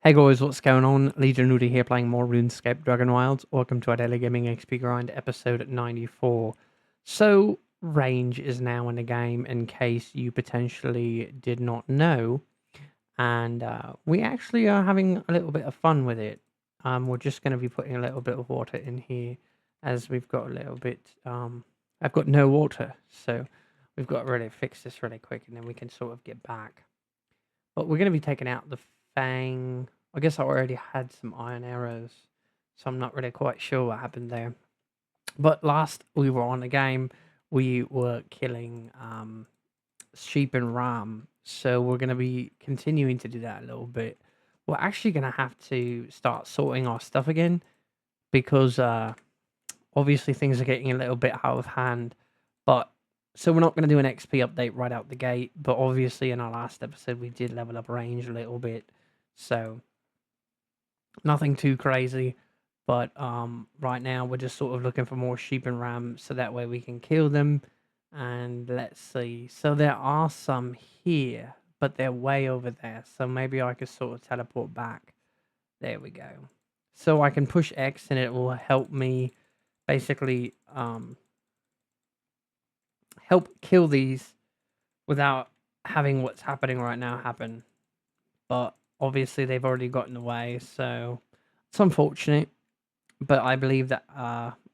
Hey guys, what's going on? Legion Rudy here playing more RuneScape Dragonwilds. Welcome to our Daily Gaming XP Grind episode 94. So, range is now in the game in case you potentially did not know. And we actually are having a little bit of fun with it. We're just going to be putting a little bit of water in here as we've got a little bit... I've got no water, so we've got to really fix this really quick and then we can sort of get back. But we're going to be taking out the Fang. I guess I already had some iron arrows, so I'm not really quite sure what happened there. But last we were on the game, we were killing sheep and ram, so we're going to be continuing to do that a little bit. We're actually going to have to start sorting our stuff again because obviously things are getting a little bit out of hand. But so we're not going to do an XP update right out the gate, but obviously in our last episode we did level up range a little bit, so nothing too crazy. But right now we're just sort of looking for more sheep and ram so that way we can kill them. And let's see, so there are some here, but they're way over there, so maybe I could sort of teleport back. There we go. So I can push X and it will help me basically help kill these without having what's happening right now happen. But obviously they've already gotten away, so it's unfortunate. But I believe that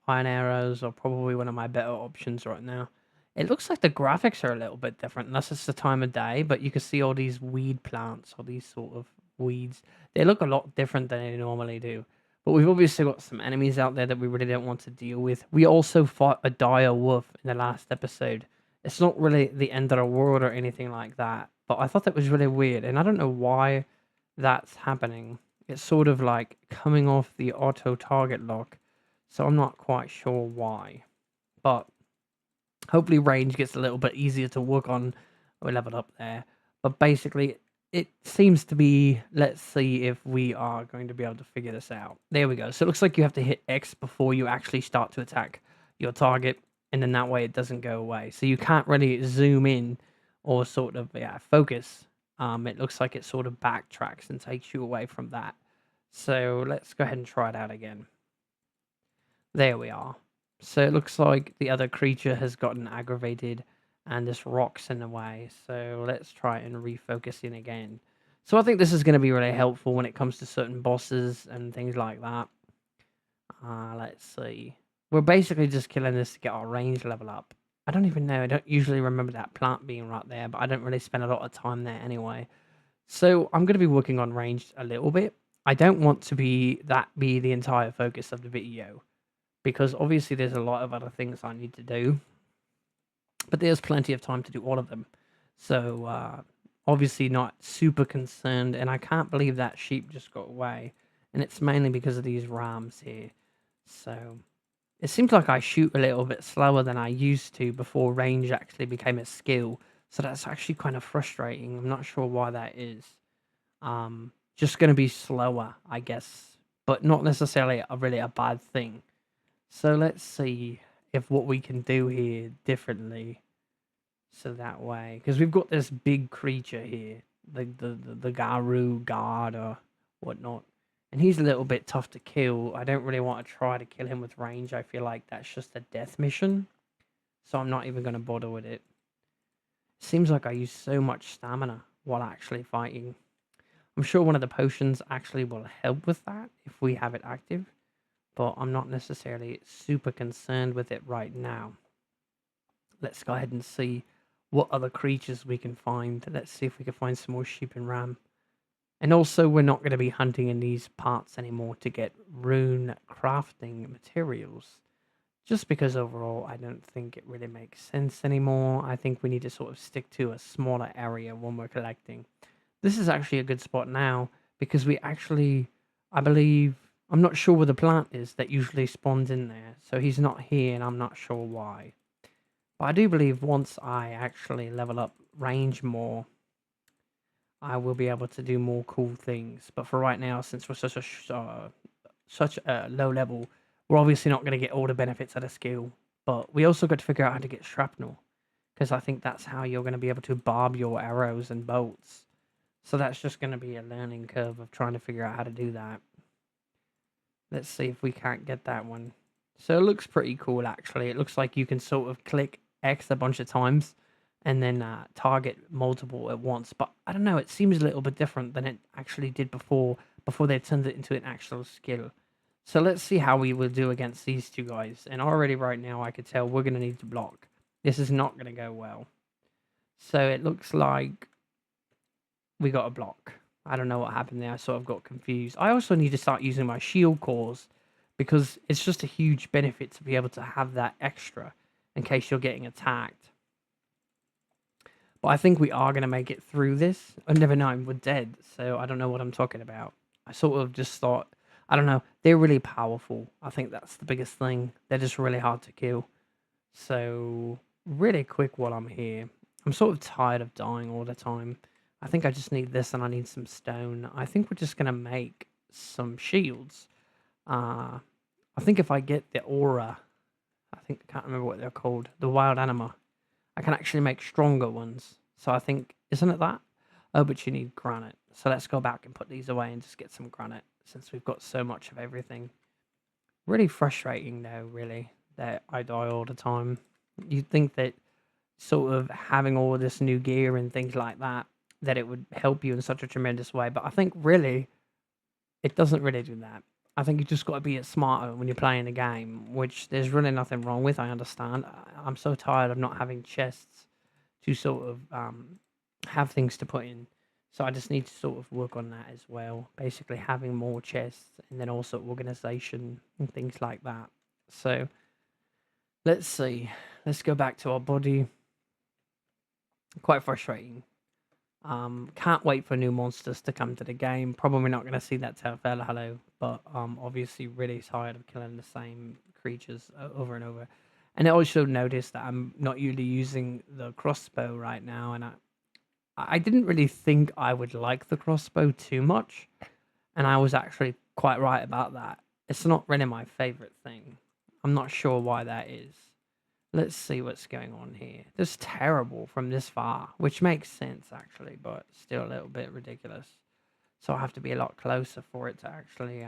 iron arrows are probably one of my better options right now. It looks like the graphics are a little bit different, unless it's the time of day, but you can see all these weed plants, or these sort of weeds. They look a lot different than they normally do. But we've obviously got some enemies out there that we really don't want to deal with. We also fought a dire wolf in the last episode. It's not really the end of the world or anything like that, but I thought that was really weird, and I don't know why that's happening. It's sort of like coming off the auto target lock, so I'm not quite sure why. But hopefully range gets a little bit easier to work on. We leveled up there, but basically it seems to be, let's see if we are going to be able to figure this out. There we go. So it looks like you have to hit X before you actually start to attack your target, and then that way it doesn't go away. So you can't really zoom in or sort of focus. It looks like it sort of backtracks and takes you away from that. So let's go ahead and try it out again. There we are. So it looks like the other creature has gotten aggravated and this rock's in the way. So let's try and refocus in again. So I think this is going to be really helpful when it comes to certain bosses and things like that. Let's see. We're basically just killing this to get our range level up. I don't even know. I don't usually remember that plant being right there, but I don't really spend a lot of time there anyway. So I'm going to be working on range a little bit. I don't want to be the entire focus of the video, because obviously there's a lot of other things I need to do, but there's plenty of time to do all of them. So obviously not super concerned, and I can't believe that sheep just got away, and it's mainly because of these rams here. So it seems like I shoot a little bit slower than I used to before range actually became a skill, so that's actually kind of frustrating. I'm not sure why that is. Just going to be slower, I guess, but not necessarily really a bad thing. So let's see if what we can do here differently. So that way, because we've got this big creature here, the Garu guard or whatnot, and he's a little bit tough to kill. I don't really want to try to kill him with range. I feel like that's just a death mission, so I'm not even going to bother with it. Seems like I use so much stamina while actually fighting. I'm sure one of the potions actually will help with that if we have it active, but I'm not necessarily super concerned with it right now. Let's go ahead and see what other creatures we can find. Let's see if we can find some more sheep and ram. And also, we're not going to be hunting in these parts anymore to get rune crafting materials, just because overall I don't think it really makes sense anymore. I think we need to sort of stick to a smaller area when we're collecting. This is actually a good spot now because we actually, I believe, I'm not sure where the plant is that usually spawns in there. So he's not here and I'm not sure why. But I do believe once I actually level up range more, I will be able to do more cool things. But for right now, since we're such a low level, we're obviously not going to get all the benefits of the skill. But we also got to figure out how to get shrapnel, because I think that's how you're going to be able to barb your arrows and bolts. So that's just going to be a learning curve of trying to figure out how to do that. Let's see if we can't get that one. So it looks pretty cool, actually. It looks like you can sort of click X a bunch of times and then target multiple at once. But I don't know, it seems a little bit different than it actually did before they turned it into an actual skill. So let's see how we will do against these two guys. And already right now I could tell we're going to need to block. This is not going to go well. So it looks like we got a block. I don't know what happened there. I sort of got confused. I also need to start using my shield cores because it's just a huge benefit to be able to have that extra in case you're getting attacked. But I think we are going to make it through this. Oh, never mind, we're dead. So I don't know what I'm talking about. I sort of just thought, I don't know, they're really powerful. I think that's the biggest thing. They're just really hard to kill. So really quick while I'm here. I'm sort of tired of dying all the time. I think I just need this and I need some stone. I think we're just going to make some shields. I think if I get the aura, I can't remember what they're called, the wild anima, I can actually make stronger ones. So I think, isn't it that? Oh, but you need granite. So let's go back and put these away and just get some granite since we've got so much of everything. Really frustrating though, really, that I die all the time. You'd think that sort of having all of this new gear and things like that, that it would help you in such a tremendous way. But I think really, it doesn't really do that. I think you just got to be smarter when you're playing the game, which there's really nothing wrong with. I understand. I'm so tired of not having chests to sort of have things to put in. So I just need to sort of work on that as well. Basically, having more chests and then also organization and things like that. So let's see. Let's go back to our body. Quite frustrating. Can't wait for new monsters to come to the game. Probably not going to see that Terfella Hello, but obviously really tired of killing the same creatures over and over. And I also noticed that I'm not usually using the crossbow right now, and I didn't really think I would like the crossbow too much, and I was actually quite right about that. It's not really my favorite thing. I'm not sure why that is. Let's see what's going on here. This is terrible from this far, which makes sense actually, but still a little bit ridiculous. So I have to be a lot closer for it to actually.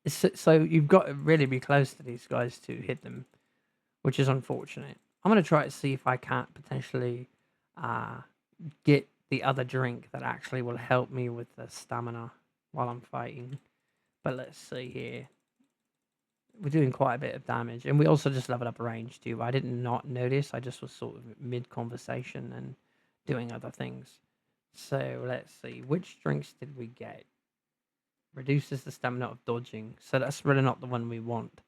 So you've got to really be close to these guys to hit them, which is unfortunate. I'm gonna try to see if I can't potentially get the other drink that actually will help me with the stamina while I'm fighting. But let's see here. We're doing quite a bit of damage, and we also just leveled up range too. I did not notice. I just was sort of mid conversation and doing other things. So let's see, which drinks did we get? Reduces the stamina of dodging, so that's really not the one we want.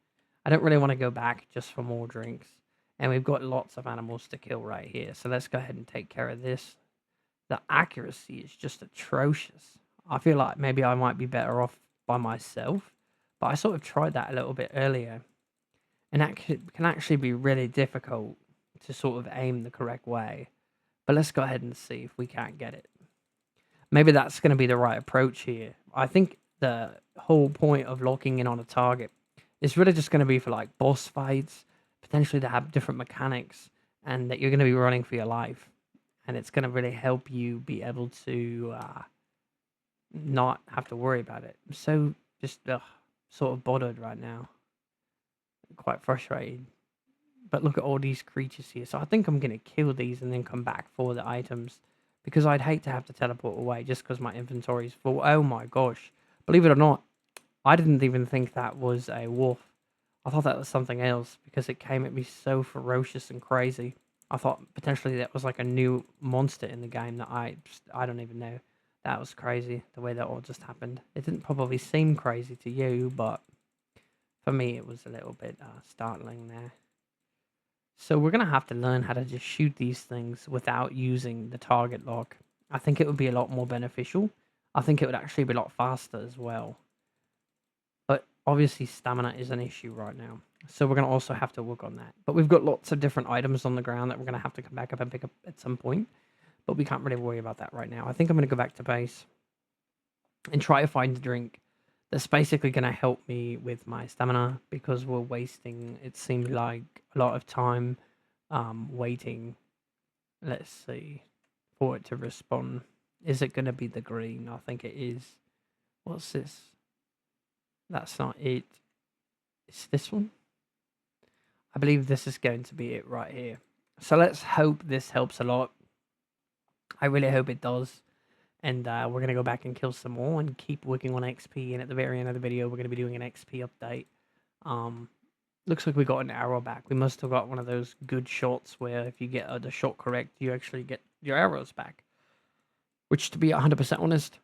I don't really want to go back just for more drinks, and we've got lots of animals to kill right here. So let's go ahead and take care of this. The accuracy is just atrocious. I feel like maybe I might be better off by myself. But I sort of tried that a little bit earlier, and that can actually be really difficult to sort of aim the correct way. But let's go ahead and see if we can't get it. Maybe that's going to be the right approach here. I think the whole point of locking in on a target is really just going to be for like boss fights, potentially to have different mechanics, and that you're going to be running for your life. And it's going to really help you be able to not have to worry about it. So just sort of bothered right now. Quite frustrated. But look at all these creatures here. So I think I'm going to kill these and then come back for the items. Because I'd hate to have to teleport away just because my inventory is full. Oh my gosh. Believe it or not, I didn't even think that was a wolf. I thought that was something else because it came at me so ferocious and crazy. I thought potentially that was like a new monster in the game that I don't even know. That was crazy, the way that all just happened. It didn't probably seem crazy to you, but for me, it was a little bit startling there. So we're going to have to learn how to just shoot these things without using the target lock. I think it would be a lot more beneficial. I think it would actually be a lot faster as well. But obviously, stamina is an issue right now. So we're going to also have to work on that. But we've got lots of different items on the ground that we're going to have to come back up and pick up at some point. But we can't really worry about that right now. I think I'm going to go back to base and try to find a drink that's basically going to help me with my stamina because we're wasting, it seems like, a lot of time waiting. Let's see. for it to respond. Is it going to be the green? I think it is. What's this? That's not it. It's this one. I believe this is going to be it right here. So let's hope this helps a lot. I really hope it does. And we're going to go back and kill some more and keep working on XP. And at the very end of the video, we're going to be doing an XP update. Looks like we got an arrow back. We must have got one of those good shots where if you get the shot correct, you actually get your arrows back. Which, to be 100% honest,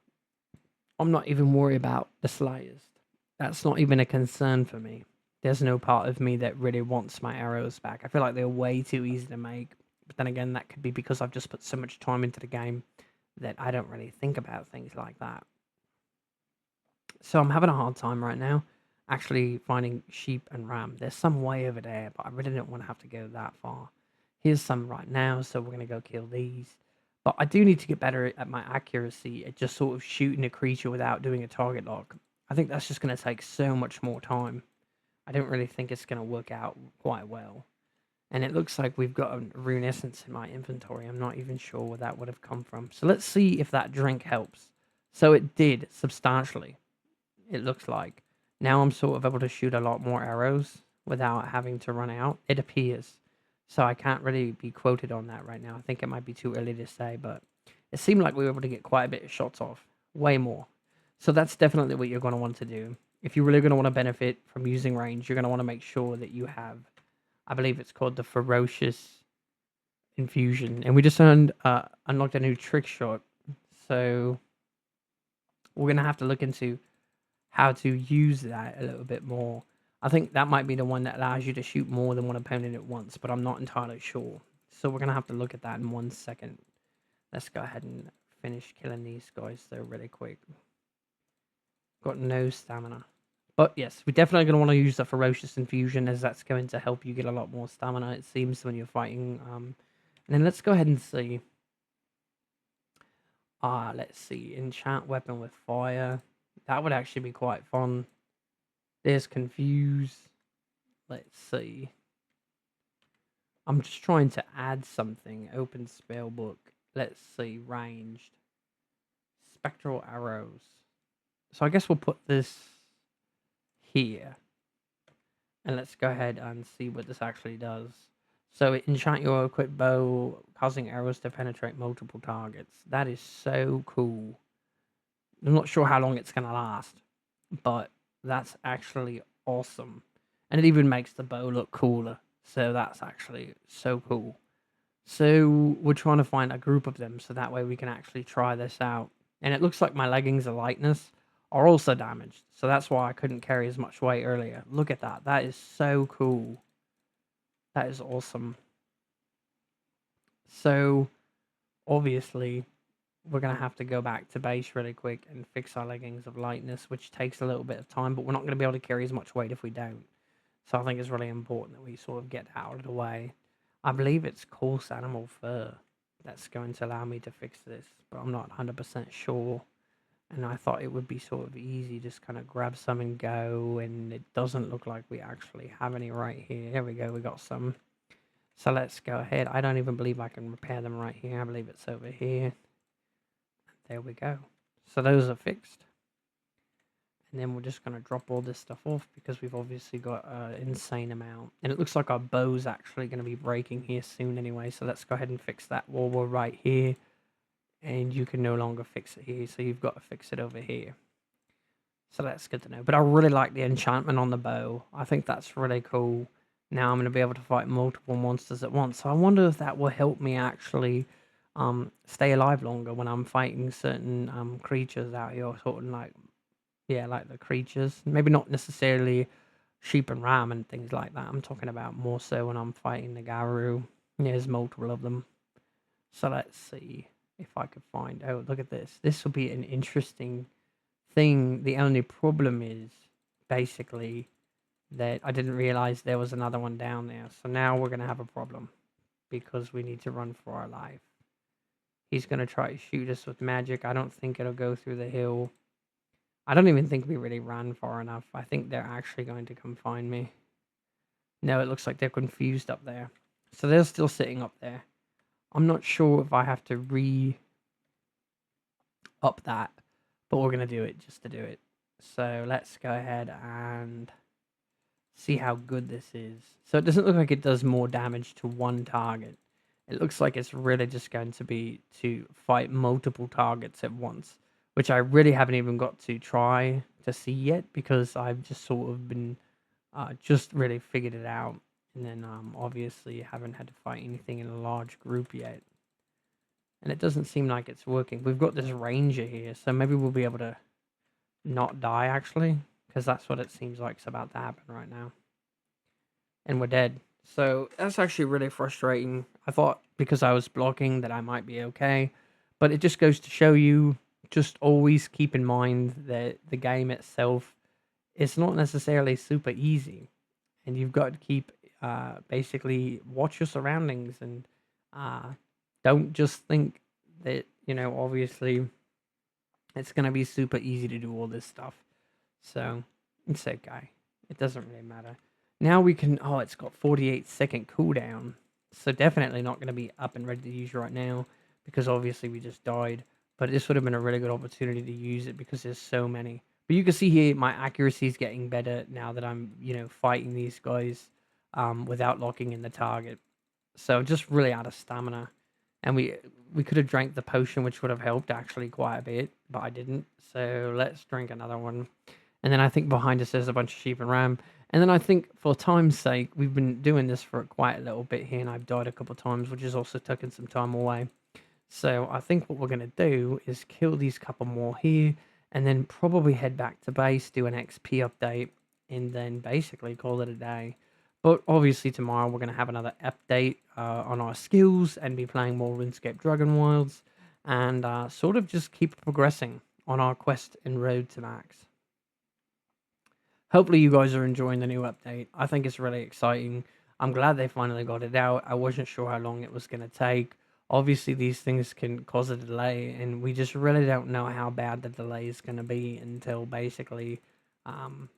I'm not even worried about the slightest. That's not even a concern for me. There's no part of me that really wants my arrows back. I feel like they're way too easy to make. But then again, that could be because I've just put so much time into the game that I don't really think about things like that. So I'm having a hard time right now actually finding sheep and ram. There's some way over there, but I really don't want to have to go that far. Here's some right now, so we're going to go kill these. But I do need to get better at my accuracy at just sort of shooting a creature without doing a target lock. I think that's just going to take so much more time. I don't really think it's going to work out quite well. And it looks like we've got a rune essence in my inventory. I'm not even sure where that would have come from. So let's see if that drink helps. So it did, substantially. It looks like. Now I'm sort of able to shoot a lot more arrows without having to run out. It appears. So I can't really be quoted on that right now. I think it might be too early to say, but it seemed like we were able to get quite a bit of shots off. Way more. So that's definitely what you're going to want to do. If you're really going to want to benefit from using range, you're going to want to make sure that you have, I believe it's called the Ferocious Infusion. And we just unlocked a new trick shot. So we're going to have to look into how to use that a little bit more. I think that might be the one that allows you to shoot more than one opponent at once, but I'm not entirely sure. So we're going to have to look at that in 1 second. Let's go ahead and finish killing these guys though really quick. Got no stamina. But yes, we're definitely going to want to use the Ferocious Infusion, as that's going to help you get a lot more stamina, it seems, when you're fighting. And then let's go ahead and see. Let's see. Enchant weapon with fire. That would actually be quite fun. There's Confuse. Let's see. I'm just trying to add something. Open spellbook. Let's see. Ranged. Spectral arrows. So I guess we'll put this here. And let's go ahead and see what this actually does. So enchant your equipped bow, causing arrows to penetrate multiple targets. That is so cool. I'm not sure how long it's going to last, but that's actually awesome. And it even makes the bow look cooler. So that's actually so cool. So we're trying to find a group of them so that way we can actually try this out. And it looks like my leggings of lightness are also damaged. So that's why I couldn't carry as much weight earlier. Look at that. That is so cool. That is awesome. So obviously we're going to have to go back to base really quick and fix our leggings of lightness, which takes a little bit of time, but we're not going to be able to carry as much weight if we don't. So I think it's really important that we sort of get out of the way. I believe it's coarse animal fur that's going to allow me to fix this, but I'm not 100% sure. And I thought it would be sort of easy, just kind of grab some and go, and it doesn't look like we actually have any right here. There we go, we got some. So let's go ahead. I don't even believe I can repair them right here. I believe it's over here. There we go. So those are fixed. And then we're just going to drop all this stuff off because we've obviously got an insane amount. And it looks like our bow's actually going to be breaking here soon anyway. So let's go ahead and fix that while we're right here. And you can no longer fix it here. So you've got to fix it over here. So that's good to know. But I really like the enchantment on the bow. I think that's really cool. Now I'm going to be able to fight multiple monsters at once. So I wonder if that will help me actually stay alive longer when I'm fighting certain creatures out here, sort of like, yeah, like the creatures. Maybe not necessarily sheep and ram and things like that. I'm talking about more so when I'm fighting the Garu. There's multiple of them. So let's see if I could find. Oh, look at this. This will be an interesting thing. The only problem is basically that I didn't realize there was another one down there. So now we're going to have a problem because we need to run for our life. He's going to try to shoot us with magic. I don't think it'll go through the hill. I don't even think we really ran far enough. I think they're actually going to come find me. No, it looks like they're confused up there. So they're still sitting up there. I'm not sure if I have to up that, but we're going to do it just to do it. So let's go ahead and see how good this is. So it doesn't look like it does more damage to one target. It looks like it's really just going to be to fight multiple targets at once, which I really haven't even got to try to see yet because I've just sort of been just really figured it out, and then obviously haven't had to fight anything in a large group yet. And it doesn't seem like it's working. We've got this ranger here, so maybe we'll be able to not die actually, because that's what it seems like is about to happen right now. And we're dead. So that's actually really frustrating. I thought because I was blocking that I might be okay, but it just goes to show you, just always keep in mind that the game itself is not necessarily super easy, and you've got to keep basically watch your surroundings, and uh, don't just think that, obviously it's going to be super easy to do all this stuff. So it's okay. It doesn't really matter. Now we can, oh, it's got 48-second cooldown. So definitely not going to be up and ready to use right now because obviously we just died. But this would have been a really good opportunity to use it because there's so many. But you can see here my accuracy is getting better now that I'm, fighting these guys without locking in the target. So just really out of stamina. And we could have drank the potion, which would have helped actually quite a bit, but I didn't. So let's drink another one. And then I think behind us there's a bunch of sheep and ram. And then I think for time's sake, we've been doing this for quite a little bit here, and I've died a couple of times, which has also taken some time away. So I think what we're going to do is kill these couple more here, and then probably head back to base, do an XP update, and then basically call it a day. But obviously tomorrow we're going to have another update on our skills and be playing more RuneScape Dragonwilds, and sort of just keep progressing on our quest and road to max. Hopefully you guys are enjoying the new update. I think it's really exciting. I'm glad they finally got it out. I wasn't sure how long it was going to take. Obviously, these things can cause a delay, and we just really don't know how bad the delay is going to be until basically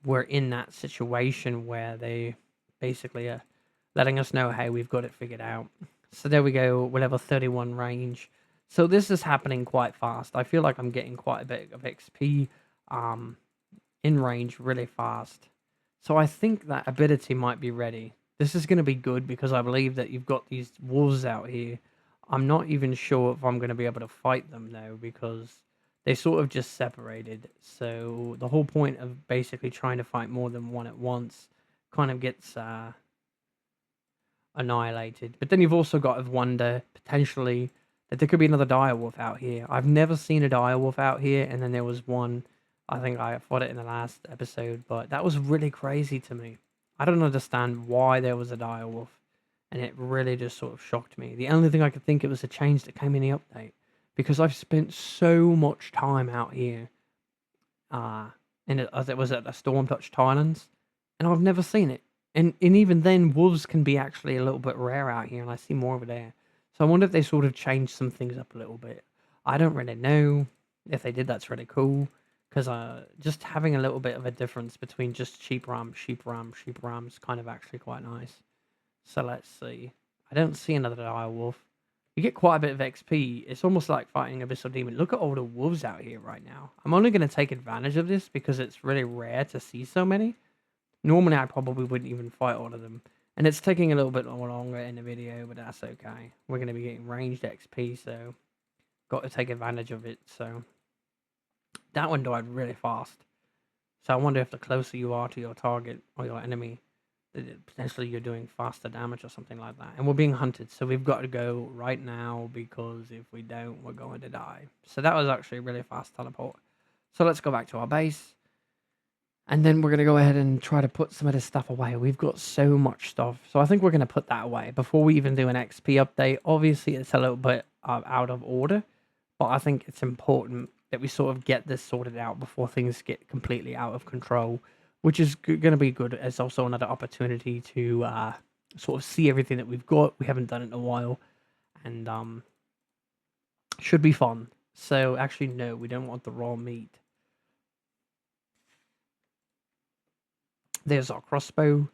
we're in that situation where they basically are letting us know, hey, we've got it figured out. So there we go, we'll have a 31 range. So this is happening quite fast. I feel like I'm getting quite a bit of XP in range really fast. So I think that ability might be ready. This is going to be good because I believe that you've got these wolves out here. I'm not even sure if I'm going to be able to fight them though, because they sort of just separated. So the whole point of basically trying to fight more than one at once kind of gets annihilated. But then you've also got to wonder potentially that there could be another direwolf out here. I've never seen a direwolf out here, and then there was one. I think I fought it in the last episode, but that was really crazy to me. I don't understand why there was a direwolf, and it really just sort of shocked me. The only thing I could think it was a change that came in the update, because I've spent so much time out here, as it was at the Storm Touched Highlands, and I've never seen it. And even then, wolves can be actually a little bit rare out here, and I see more over there. So I wonder if they sort of changed some things up a little bit. I don't really know. If they did, that's really cool. Because just having a little bit of a difference between just sheep ram is kind of actually quite nice. So let's see. I don't see another dire wolf. You get quite a bit of XP. It's almost like fighting Abyssal Demon. Look at all the wolves out here right now. I'm only going to take advantage of this because it's really rare to see so many. Normally, I probably wouldn't even fight all of them. And it's taking a little bit longer in the video, but that's okay. We're going to be getting ranged XP, so got to take advantage of it. So that one died really fast. So I wonder if the closer you are to your target or your enemy, potentially you're doing faster damage or something like that. And we're being hunted, so we've got to go right now because if we don't, we're going to die. So that was actually a really fast teleport. So let's go back to our base. And then we're going to go ahead and try to put some of this stuff away. We've got so much stuff. So I think we're going to put that away before we even do an XP update. Obviously, it's a little bit out of order, but I think it's important that we sort of get this sorted out before things get completely out of control, which is going to be good as also another opportunity to sort of see everything that we've got. We haven't done it in a while, and should be fun. So actually, no, we don't want the raw meat. There's our crossbow.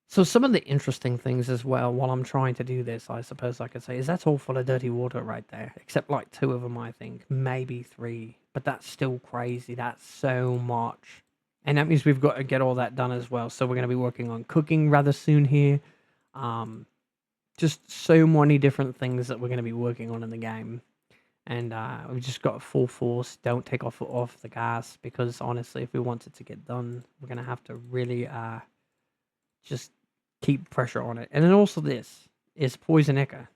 So some of the interesting things as well, while I'm trying to do this, I suppose I could say, is that's all full of dirty water right there. Except like 2 of them, I think. Maybe 3. But that's still crazy. That's so much. And that means we've got to get all that done as well. So we're going to be working on cooking rather soon here. Um, just so many different things that we're going to be working on in the game. And we've just got full force. Don't take off the gas. Because honestly, if we want it to get done, we're going to have to really just keep pressure on it. And then also this is poison ichor.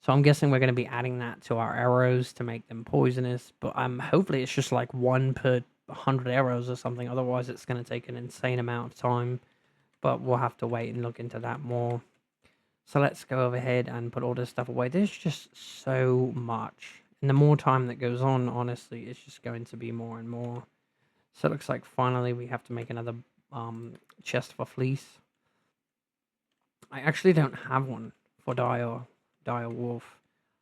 So I'm guessing we're going to be adding that to our arrows to make them poisonous. But hopefully it's just like 1 per 100 arrows or something. Otherwise it's going to take an insane amount of time. But we'll have to wait and look into that more. So let's go over ahead and put all this stuff away. There's just so much. And the more time that goes on, honestly, it's just going to be more and more. So it looks like finally we have to make another chest for fleece. I actually don't have one for dire wolf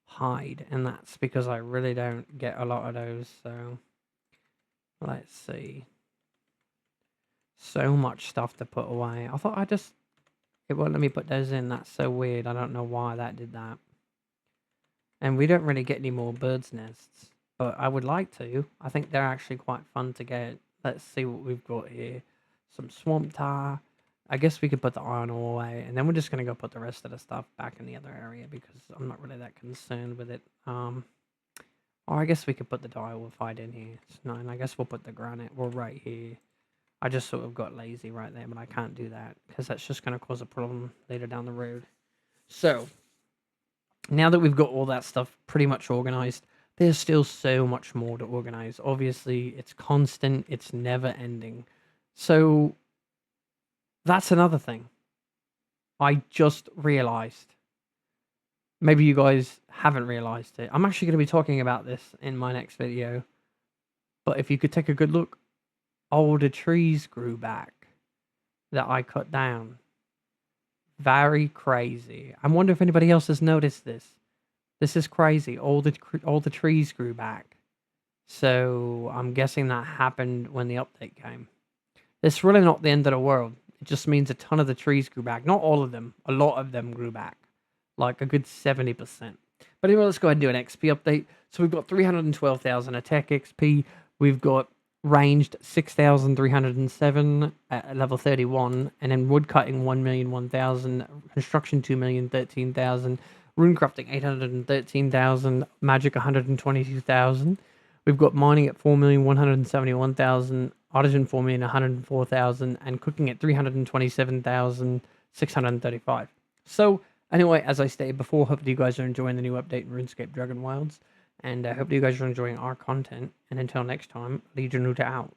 hide, and that's because I really don't get a lot of those. So let's see. So much stuff to put away. I thought it won't let me put those in. That's so weird. I don't know why that did that. And we don't really get any more birds' nests, but I would like to. I think they're actually quite fun to get. Let's see what we've got here. Some swamp tar. I guess we could put the iron ore away, and then we're just going to go put the rest of the stuff back in the other area because I'm not really that concerned with it. Or I guess we could put the direwolf in here. No, and I guess we'll put the granite. We're right here. I just sort of got lazy right there, but I can't do that because that's just going to cause a problem later down the road. So, now that we've got all that stuff pretty much organized, there's still so much more to organize. Obviously, it's constant. It's never ending. So that's another thing. I just realized. Maybe you guys haven't realized it. I'm actually going to be talking about this in my next video. But if you could take a good look, all the trees grew back that I cut down. Very crazy. I wonder if anybody else has noticed this. This is crazy. All the trees grew back. So I'm guessing that happened when the update came. It's really not the end of the world. It just means a ton of the trees grew back. Not all of them. A lot of them grew back. Like a good 70%. But anyway, let's go ahead and do an XP update. So we've got 312,000 attack XP. We've got ranged 6,307 at level 31. And then woodcutting 1,001,000. Construction 2,013,000. Runecrafting 813,000. Magic 122,000. We've got mining at 4,171,000. Artisan 4,104,000 and cooking at 327,635. So anyway, as I stated before, hopefully you guys are enjoying the new update in RuneScape Dragonwilds, and I hope you guys are enjoying our content. And until next time, Legion Ruta out.